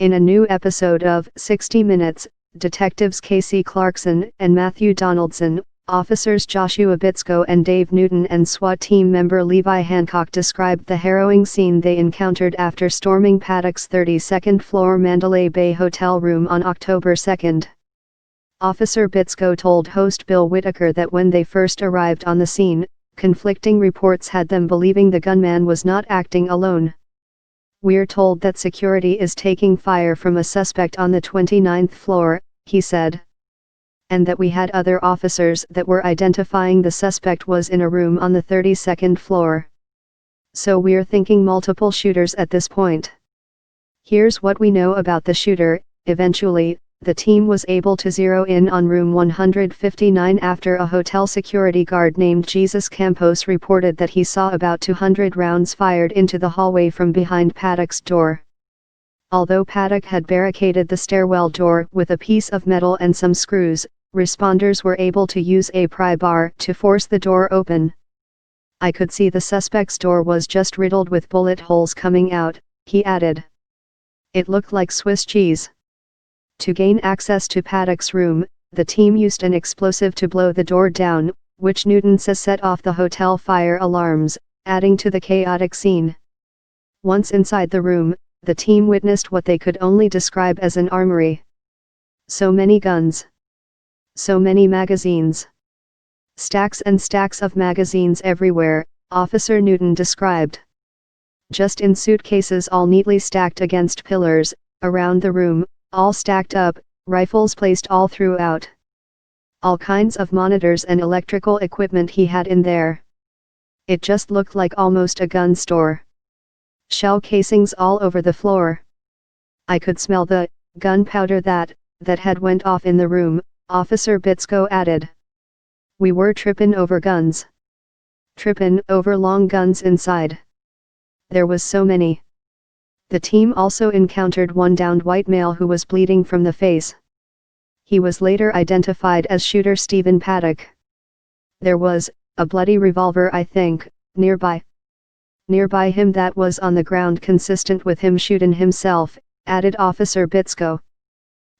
In a new episode of 60 Minutes, detectives Casey Clarkson and Matthew Donaldson, officers Joshua Bitsko and Dave Newton and SWAT team member Levi Hancock described the harrowing scene they encountered after storming Paddocks' 32nd floor Mandalay Bay hotel room on October 2. Officer Bitsko told host Bill Whitaker that when they first arrived on the scene, conflicting reports had them believing the gunman was not acting alone. "We're told that security is taking fire from a suspect on the 29th floor, he said. And that we had other officers that were identifying the suspect was in a room on the 32nd floor. So we're thinking multiple shooters at this point. Here's what we know about the shooter." Eventually, the team was able to zero in on room 159 after a hotel security guard named Jesus Campos reported that he saw about 200 rounds fired into the hallway from behind Paddocks' door. Although Paddock had barricaded the stairwell door with a piece of metal and some screws, responders were able to use a pry bar to force the door open. "I could see the suspect's door was just riddled with bullet holes coming out," he added. "It looked like Swiss cheese." To gain access to Paddocks' room, the team used an explosive to blow the door down, which Newton says set off the hotel fire alarms, adding to the chaotic scene. Once inside the room, the team witnessed what they could only describe as an armory. So many guns. So many magazines. Stacks and stacks of magazines everywhere, Officer Newton described. Just in suitcases all neatly stacked against pillars, around the room, all stacked up, rifles placed all throughout. All kinds of monitors and electrical equipment he had in there. It just looked like almost a gun store. Shell casings all over the floor. I could smell the gunpowder that had went off in the room, Officer Bitsko added. "We were trippin' over guns. Trippin' over long guns inside. There was so many." The team also encountered one downed white male who was bleeding from the face. He was later identified as shooter Stephen Paddock. "There was a bloody revolver, I think, nearby him that was on the ground, consistent with him shootin' himself," added Officer Bitsko.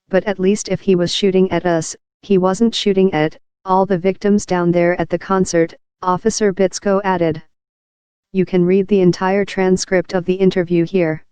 "But at least if he was shooting at us, he wasn't shooting at all the victims down there at the concert," Officer Bitsko added. You can read the entire transcript of the interview here.